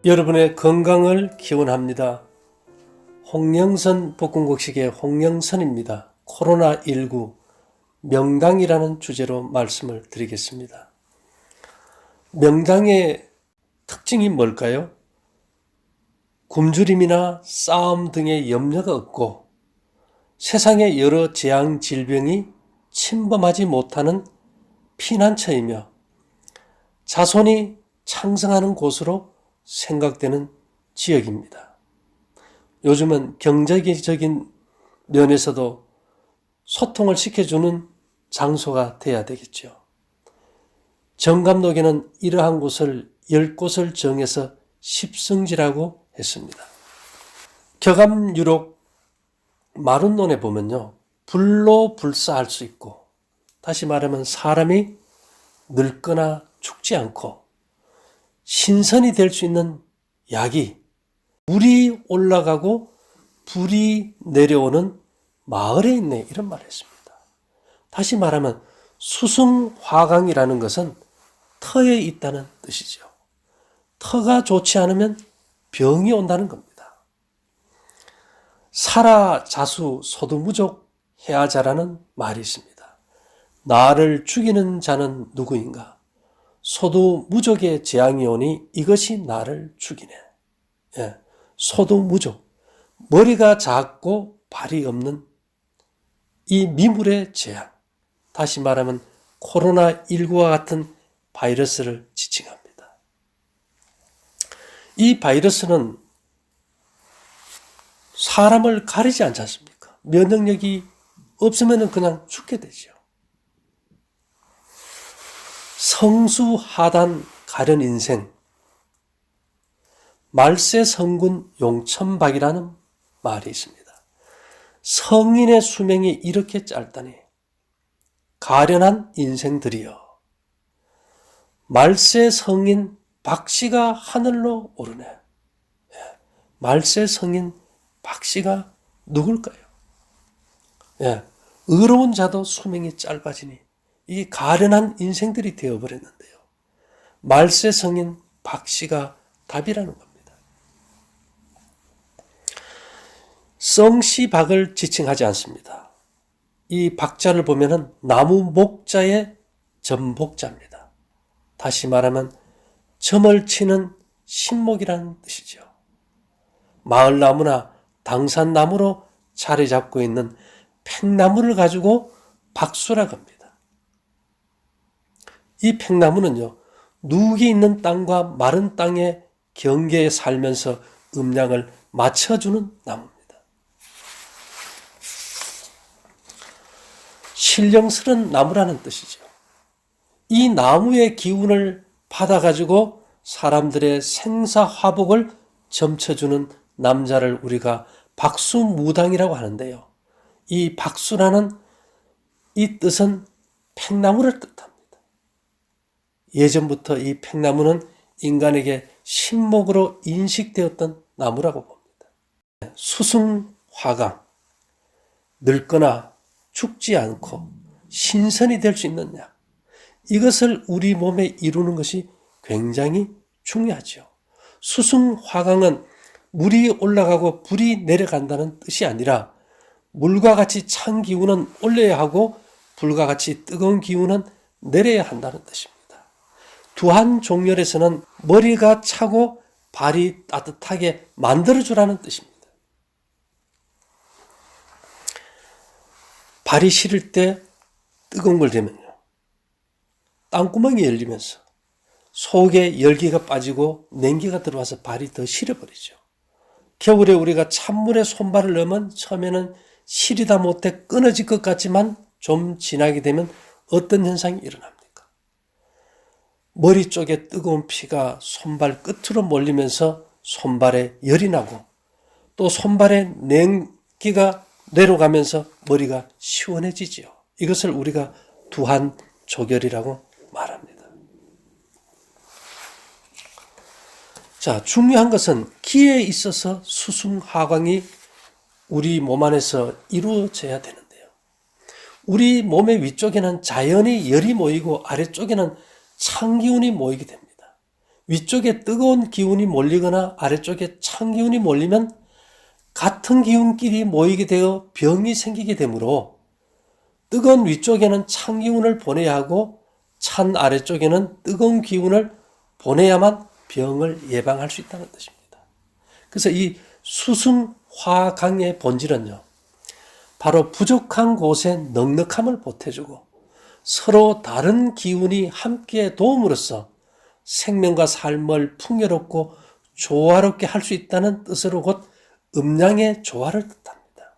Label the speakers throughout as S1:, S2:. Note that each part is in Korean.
S1: 여러분의 건강을 기원합니다. 홍영선 복근곡식의 홍영선입니다. 코로나19 명당이라는 주제로 말씀을 드리겠습니다. 명당의 특징이 뭘까요? 굶주림이나 싸움 등의 염려가 없고 세상의 여러 재앙 질병이 침범하지 못하는 피난처이며 자손이 창성하는 곳으로 생각되는 지역입니다. 요즘은 경제적인 면에서도 소통을 시켜주는 장소가 돼야 되겠죠. 정감독에는 이러한 곳을 10곳을 정해서 십성지라고 했습니다. 격암유록 마룬론에 보면요, 불로불사할 수 있고, 다시 말하면 사람이 늙거나 죽지 않고 신선이 될 수 있는 약이 물이 올라가고 불이 내려오는 마을에 있네, 이런 말을 했습니다. 다시 말하면 수승화강이라는 것은 터에 있다는 뜻이죠. 터가 좋지 않으면 병이 온다는 겁니다. 살아자수 소두무족 해야자라는 말이 있습니다. 나를 죽이는 자는 누구인가? 소두무족의 재앙이 오니 이것이 나를 죽이네. 소두무족, 머리가 작고 발이 없는 이 미물의 재앙, 다시 말하면 코로나19와 같은 바이러스를 지칭합니다. 이 바이러스는 사람을 가리지 않지 않습니까? 면역력이 없으면 그냥 죽게 되죠. 성수하단 가련 인생, 말세성군 용천박이라는 말이 있습니다. 성인의 수명이 이렇게 짧다니 가련한 인생들이여, 말세성인 박씨가 하늘로 오르네. 말세성인 박씨가 누굴까요? 의로운 자도 수명이 짧아지니 이 가련한 인생들이 되어버렸는데요. 말세성인 박씨가 답이라는 겁니다. 성씨박을 지칭하지 않습니다. 이 박자를 보면은 나무 목자의 전복자입니다. 다시 말하면 점을 치는 신목이라는 뜻이죠. 마을나무나 당산나무로 자리 잡고 있는 팽나무를 가지고 박수라고 합니다. 이 팽나무는요, 누기 있는 땅과 마른 땅의 경계에 살면서 음양을 맞춰주는 나무입니다. 신령스런 나무라는 뜻이죠. 이 나무의 기운을 받아가지고 사람들의 생사화복을 점쳐주는 남자를 우리가 박수무당이라고 하는데요. 이 박수라는 이 뜻은 팽나무를 뜻합니다. 예전부터 이 팽나무는 인간에게 신목으로 인식되었던 나무라고 봅니다. 수승화강, 늙거나 죽지 않고 신선이 될 수 있는 약, 이것을 우리 몸에 이루는 것이 굉장히 중요하죠. 수승화강은 물이 올라가고 불이 내려간다는 뜻이 아니라 물과 같이 찬 기운은 올려야 하고 불과 같이 뜨거운 기운은 내려야 한다는 뜻입니다. 두한종렬에서는 머리가 차고 발이 따뜻하게 만들어주라는 뜻입니다. 발이 시릴 때 뜨거운 걸 대면요, 땅구멍이 열리면서 속에 열기가 빠지고 냉기가 들어와서 발이 더 시려버리죠. 겨울에 우리가 찬물에 손발을 넣으면 처음에는 시리다 못해 끊어질 것 같지만 좀 지나게 되면 어떤 현상이 일어납니까? 머리 쪽에 뜨거운 피가 손발 끝으로 몰리면서 손발에 열이 나고 또 손발에 냉기가 내려가면서 머리가 시원해지지요. 이것을 우리가 두한조결이라고 말합니다. 자, 중요한 것은 기에 있어서 수승화강이 우리 몸 안에서 이루어져야 되는데요. 우리 몸의 위쪽에는 자연히 열이 모이고 아래쪽에는 찬 기운이 모이게 됩니다. 위쪽에 뜨거운 기운이 몰리거나 아래쪽에 찬 기운이 몰리면 같은 기운끼리 모이게 되어 병이 생기게 되므로 뜨거운 위쪽에는 찬 기운을 보내야 하고 찬 아래쪽에는 뜨거운 기운을 보내야만 병을 예방할 수 있다는 뜻입니다. 그래서 이 수승화강의 본질은요, 바로 부족한 곳에 넉넉함을 보태주고 서로 다른 기운이 함께 도움으로써 생명과 삶을 풍요롭고 조화롭게 할 수 있다는 뜻으로 곧 음양의 조화를 뜻합니다.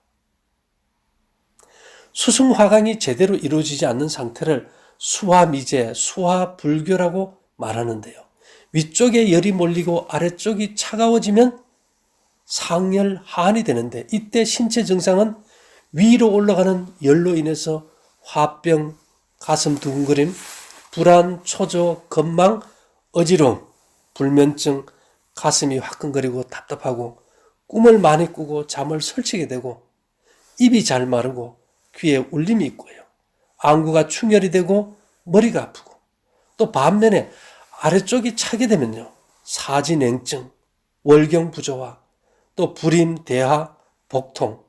S1: 수승화강이 제대로 이루어지지 않는 상태를 수화미제, 수화불교라고 말하는데요. 위쪽에 열이 몰리고 아래쪽이 차가워지면 상열하한이 되는데, 이때 신체 증상은 위로 올라가는 열로 인해서 화병, 가슴 두근거림, 불안, 초조, 건망, 어지러움, 불면증, 가슴이 화끈거리고 답답하고 꿈을 많이 꾸고 잠을 설치게 되고 입이 잘 마르고 귀에 울림이 있고요. 안구가 충혈이 되고 머리가 아프고, 또 반면에 아래쪽이 차게 되면요, 사지냉증, 월경부조화, 또 불임, 대하, 복통,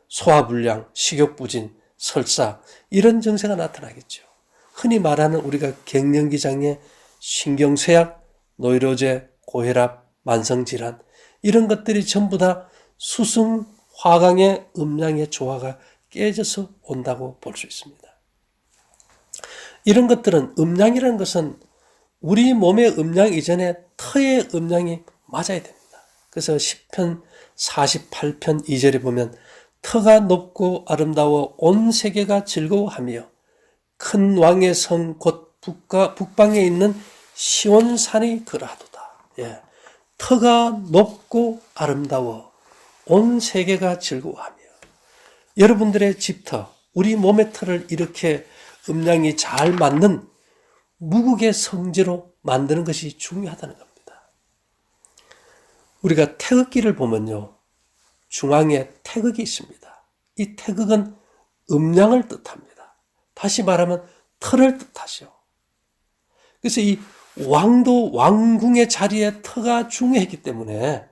S1: 소화불량, 식욕부진, 설사, 이런 증세가 나타나겠죠. 흔히 말하는 우리가 갱년기 장애, 신경쇠약, 노이로제, 고혈압, 만성질환, 이런 것들이 전부 다 수승, 화강의 음양의 조화가 깨져서 온다고 볼 수 있습니다. 이런 것들은, 음양이라는 것은 우리 몸의 음양 이전에 터의 음양이 맞아야 됩니다. 그래서 시편 48편 2절에 보면 터가 높고 아름다워 온 세계가 즐거워하며 큰 왕의 성 곧 북방에 있는 시온산이 그러하도다. 예. 터가 높고 아름다워 온 세계가 즐거워하며, 여러분들의 집터, 우리 몸의 터를 이렇게 음양이 잘 맞는 무국의 성지로 만드는 것이 중요하다는 겁니다. 우리가 태극기를 보면요, 중앙에 태극이 있습니다. 이 태극은 음양을 뜻합니다. 다시 말하면 터를 뜻하죠. 그래서 이 왕도 왕궁의 자리에 터가 중요했기 때문에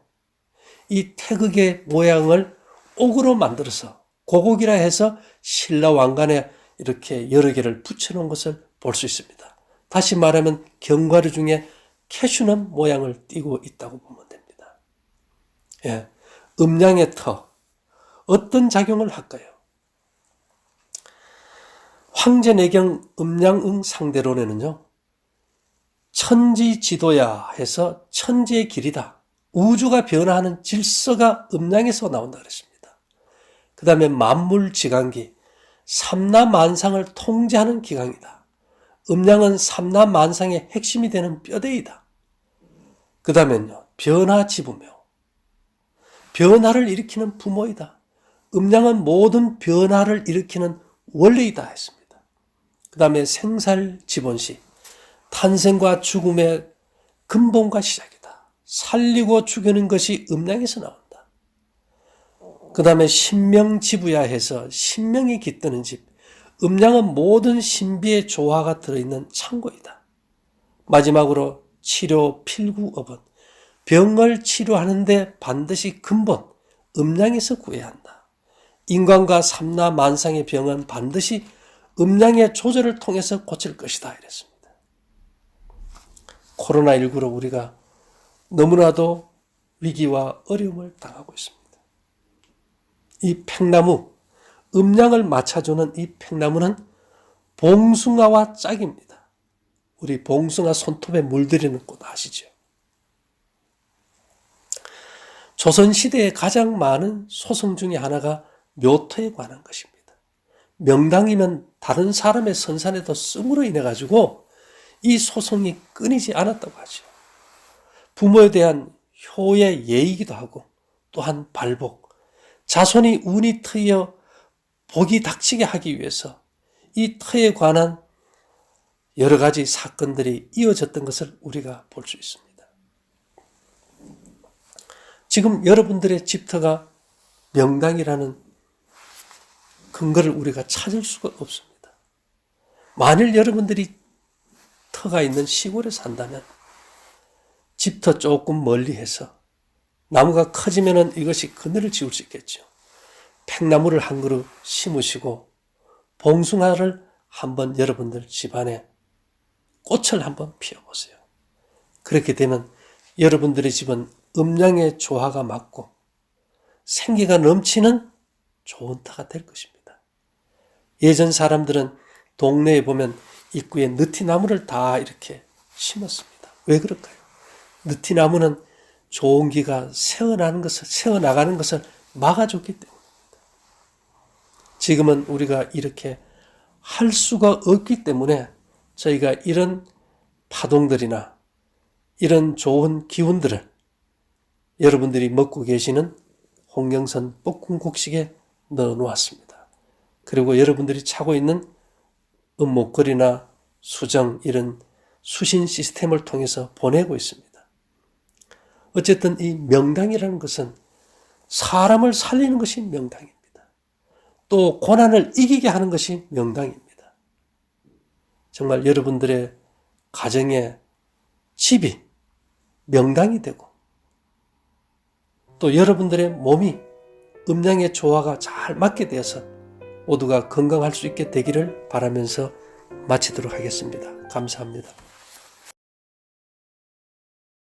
S1: 이 태극의 모양을 옥으로 만들어서 고곡이라 해서 신라 왕관에 이렇게 여러 개를 붙여놓은 것을 볼 수 있습니다. 다시 말하면 견과류 중에 캐슈넛 모양을 띠고 있다고 보면 됩니다. 예, 음양의 터, 어떤 작용을 할까요? 황제내경 음양응 상대론에는요, 천지지도야 해서 천지의 길이다, 우주가 변화하는 질서가 음양에서 나온다 그랬습니다. 그 다음에 만물지강기, 삼라만상을 통제하는 기강이다. 음양은 삼라만상의 핵심이 되는 뼈대이다. 그 다음에는요, 변화지부며, 변화를 일으키는 부모이다. 음양은 모든 변화를 일으키는 원리이다 했습니다. 그 다음에 생살지본시, 탄생과 죽음의 근본과 시작이다. 살리고 죽이는 것이 음양에서 나온다. 그 다음에 신명지부야 해서 신명이 깃드는 집, 음양은 모든 신비의 조화가 들어있는 창고이다. 마지막으로 치료 필구업은 병을 치료하는데 반드시 근본, 음양에서 구해야 한다. 인간과 삼라만상의 병은 반드시 음양의 조절을 통해서 고칠 것이다 이랬습니다. 코로나19로 우리가 너무나도 위기와 어려움을 당하고 있습니다. 이 팽나무, 음양을 맞춰주는 이 팽나무는 봉숭아와 짝입니다. 우리 봉숭아 손톱에 물들이는 꽃 아시죠? 조선시대에 가장 많은 소송 중에 하나가 묘토에 관한 것입니다. 명당이면 다른 사람의 선산에도 씀으로 인해 가지고 이 소송이 끊이지 않았다고 하죠. 부모에 대한 효의 예이기도 하고, 또한 발복, 자손이 운이 트여 복이 닥치게 하기 위해서 이 터에 관한 여러 가지 사건들이 이어졌던 것을 우리가 볼 수 있습니다. 지금 여러분들의 집터가 명당이라는 근거를 우리가 찾을 수가 없습니다. 만일 여러분들이 터가 있는 시골에 산다면 집터 조금 멀리 해서 나무가 커지면은 이것이 그늘을 지을 수 있겠죠. 팽나무를 한 그루 심으시고 봉숭아를 한번 여러분들 집안에 꽃을 한번 피워보세요. 그렇게 되면 여러분들의 집은 음양의 조화가 맞고 생기가 넘치는 좋은 터가 될 것입니다. 예전 사람들은 동네에 보면 입구에 느티나무를 다 이렇게 심었습니다. 왜 그럴까요? 느티나무는 좋은 기가 새어나가는 것을 막아줬기 때문입니다. 지금은 우리가 이렇게 할 수가 없기 때문에 저희가 이런 파동들이나 이런 좋은 기운들을 여러분들이 먹고 계시는 홍경선 볶음국식에 넣어 놓았습니다. 그리고 여러분들이 차고 있는 음목걸이나 수정 이런 수신 시스템을 통해서 보내고 있습니다. 어쨌든 이 명당이라는 것은 사람을 살리는 것이 명당입니다. 또 고난을 이기게 하는 것이 명당입니다. 정말 여러분들의 가정의 집이 명당이 되고 또 여러분들의 몸이 음양의 조화가 잘 맞게 되어서 모두가 건강할 수 있게 되기를 바라면서 마치도록 하겠습니다. 감사합니다.